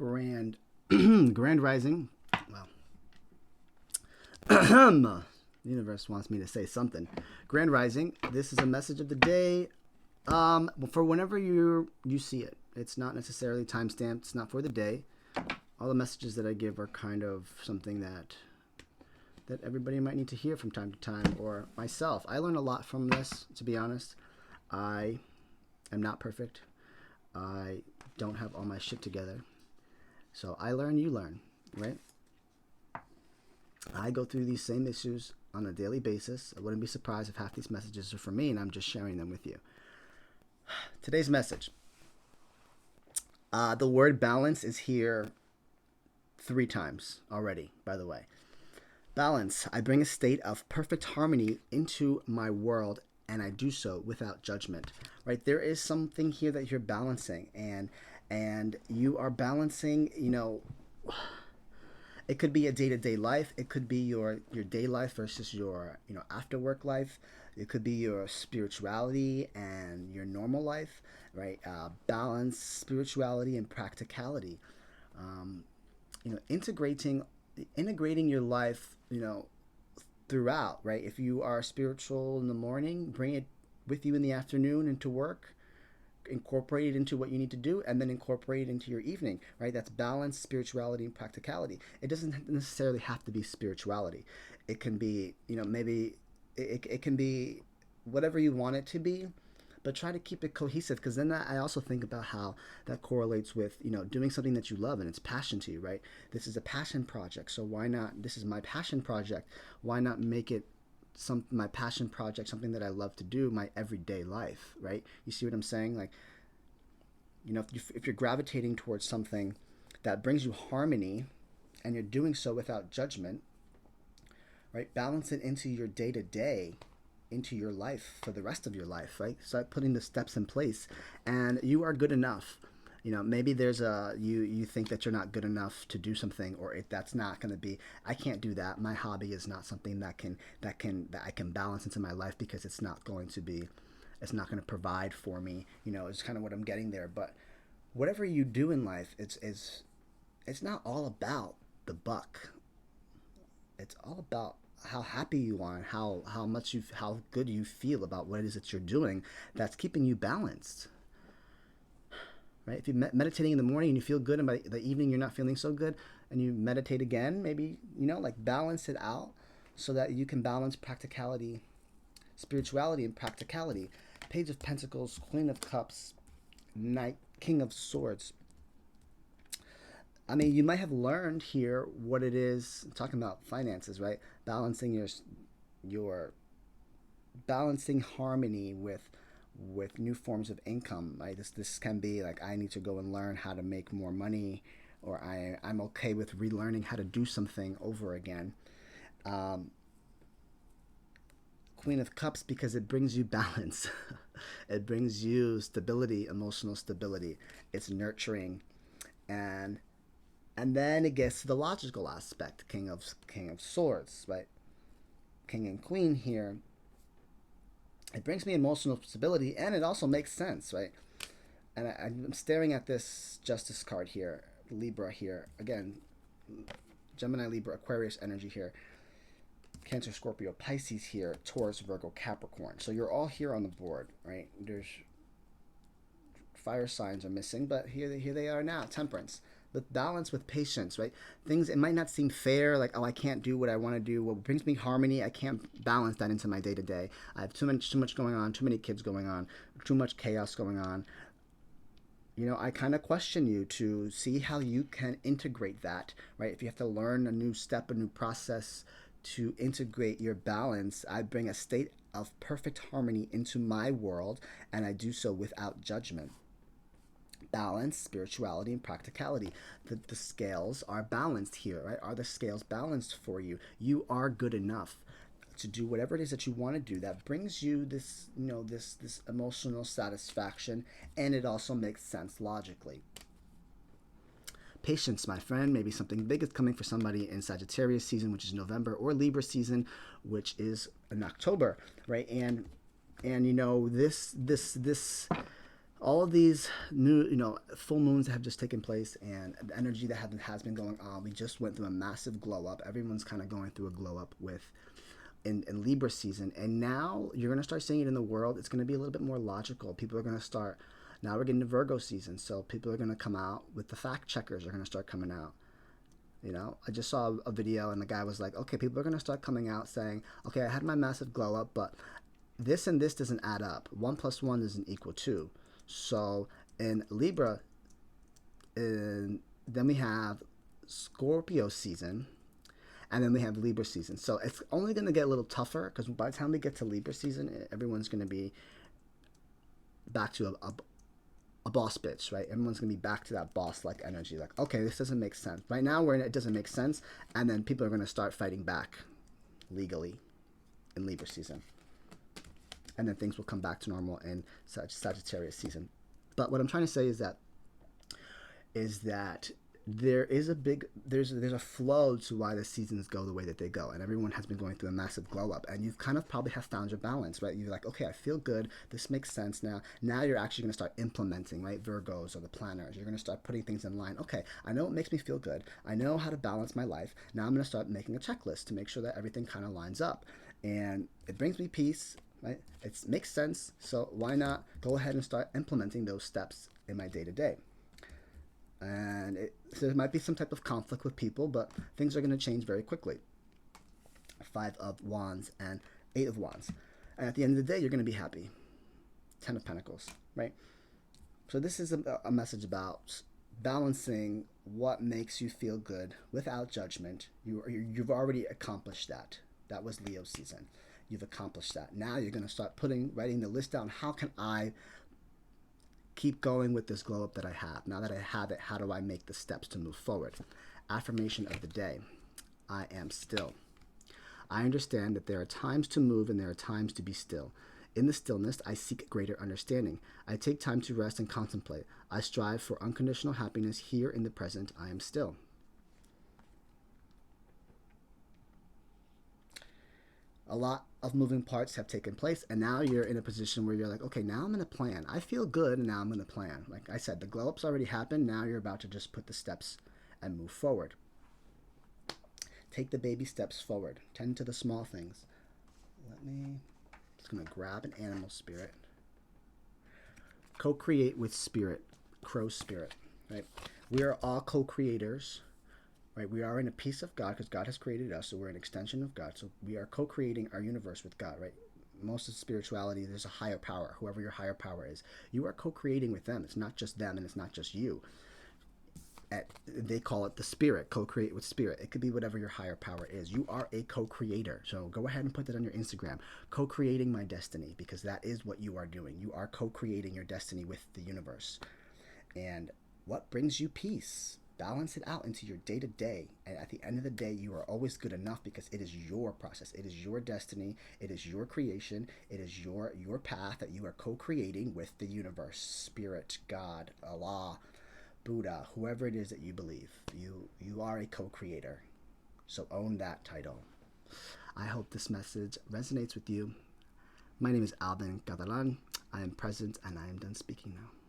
Grand Grand Rising. Well, the universe wants me to say something. Grand Rising. This is a message of the day. For whenever you see it, it's not necessarily time stamped. It's not for the day. All the messages that I give are kind of something that everybody might need to hear from time to time, or myself. I learn a lot from this, to be honest. I am not perfect. I don't have all my shit together. So I learn, you learn, right? I go through these same issues on a daily basis. I wouldn't be surprised if half these messages are for me and I'm just sharing them with you. Today's message. The word balance is here 3 times already, by the way. Balance. I bring a state of perfect harmony into my world, and I do so without judgment. Right? There is something here that you're balancing, and you are balancing, it could be a day-to-day life. It could be your day life versus your, after work life. It could be your spirituality and your normal life, right? Balance, spirituality, and practicality. Integrating your life, throughout, right? If you are spiritual in the morning, bring it with you in the afternoon into work. Incorporate it into what you need to do, and then incorporate it into your evening, right? That's balance, spirituality, and practicality. It doesn't necessarily have to be spirituality. It can be, maybe it can be whatever you want it to be, but try to keep it cohesive, because then I also think about how that correlates with, doing something that you love and it's passion to you, right? This is a passion project, so why not, this is my passion project, why not make it my passion project, something that I love to do, my everyday life, right? You see what I'm saying? Like, if you're gravitating towards something that brings you harmony and you're doing so without judgment, right? Balance it into your day-to-day, into your life for the rest of your life, right? Start putting the steps in place, and you are good enough. Maybe there's you think that you're not good enough to do something, or that's not going to be, I can't do that. My hobby is not something that I can balance into my life, because it's not going to provide for me. It's kind of what I'm getting there. But whatever you do in life, it's not all about the buck. It's all about how happy you are and how good you feel about what it is that you're doing that's keeping you balanced. Right? If you're meditating in the morning and you feel good, and by the evening you're not feeling so good, and you meditate again, maybe, balance it out so that you can balance practicality, spirituality, and practicality. Page of Pentacles, Queen of Cups, Knight, King of Swords. I mean, you might have learned here what it is, talking about finances, right? Balancing your balancing harmony with new forms of income, right? This can be like, I need to go and learn how to make more money, or I'm okay with relearning how to do something over again. Queen of Cups, because it brings you balance. It brings you stability, emotional stability. It's nurturing, and then it gets to the logical aspect. King of Swords, right? King and Queen here. It brings me emotional stability, and it also makes sense, right? And I'm staring at this Justice card here, Libra here. Again, Gemini, Libra, Aquarius energy here. Cancer, Scorpio, Pisces here. Taurus, Virgo, Capricorn. So you're all here on the board, right? There's fire signs are missing, but here they are now. Temperance. With balance, with patience, right? Things, it might not seem fair, like, oh, I can't do what I want to do. What brings me harmony, I can't balance that into my day-to-day. I have too much going on, too many kids going on, too much chaos going on. I kind of question you to see how you can integrate that, right? If you have to learn a new step, a new process to integrate your balance, I bring a state of perfect harmony into my world, and I do so without judgment. Balance, spirituality, and practicality. The scales are balanced here, right? Are the scales balanced for you? You are good enough to do whatever it is that you want to do that brings you this, this emotional satisfaction, and it also makes sense logically. Patience, my friend. Maybe something big is coming for somebody in Sagittarius season, which is November, or Libra season, which is in October, right? And this all of these new, full moons that have just taken place, and the energy that has been going on. We just went through a massive glow up. Everyone's kind of going through a glow up with in Libra season, and now you're going to start seeing it in the world. It's going to be a little bit more logical. People are going to start. Now we're getting to Virgo season, so people are going to come out with the fact checkers are going to start coming out. I just saw a video and the guy was like, okay, people are going to start coming out saying, okay, I had my massive glow up, but this and this doesn't add up. 1 plus 1 doesn't equal 2. So in Libra, then we have Scorpio season, and then we have Libra season. So it's only going to get a little tougher because by the time we get to Libra season, everyone's going to be back to a boss bitch, right? Everyone's going to be back to that boss-like energy. Like, okay, this doesn't make sense. Right now, we're in it doesn't make sense, and then people are going to start fighting back legally in Libra season. And then things will come back to normal in Sagittarius season. But what I'm trying to say is that there is there's a flow to why the seasons go the way that they go, and everyone has been going through a massive glow up, and you've kind of probably have found your balance, right? You're like, okay, I feel good, this makes sense now you're actually going to start implementing, right? Virgos or the planners, you're going to start putting things in line. Okay, I know it makes me feel good, I know how to balance my life. Now I'm going to start making a checklist to make sure that everything kind of lines up, and it brings me peace, right? It makes sense, so why not go ahead and start implementing those steps in my day-to-day. And so there might be some type of conflict with people, but things are going to change very quickly. 5 of Wands and 8 of Wands. And at the end of the day, you're going to be happy. 10 of Pentacles, right? So this is a message about balancing what makes you feel good without judgment. You've already accomplished that. That was Leo season. You've accomplished that. Now you're going to start writing the list down. How can I keep going with this glow up that I have? Now that I have it, how do I make the steps to move forward? Affirmation of the day. I am still. I understand that there are times to move and there are times to be still. In the stillness, I seek greater understanding. I take time to rest and contemplate. I strive for unconditional happiness here in the present. I am still. A lot of moving parts have taken place, and now you're in a position where you're like, okay, now I'm going to plan. I feel good, and now I'm going to plan. Like I said, the glow-ups already happened. Now you're about to just put the steps and move forward. Take the baby steps forward. Tend to the small things. Just going to grab an animal spirit. Co-create with spirit. Crow spirit, right? We are all co-creators. Right, we are in a piece of God because God has created us, so we're an extension of God. So we are co-creating our universe with God, right? Most of spirituality, there's a higher power, whoever your higher power is. You are co-creating with them. It's not just them and it's not just you. They call it the spirit, co-create with spirit. It could be whatever your higher power is. You are a co-creator. So go ahead and put that on your Instagram. Co-creating my destiny, because that is what you are doing. You are co-creating your destiny with the universe. And what brings you peace? Balance it out into your day-to-day, and at the end of the day, you are always good enough because it is your process, it is your destiny, it is your creation, it is your path that you are co-creating with the universe, spirit, God, Allah, Buddha, whoever it is that you believe. You are a co-creator, so own that title. I hope this message resonates with you. My name is Alvin Catalan. I am present and I am done speaking now.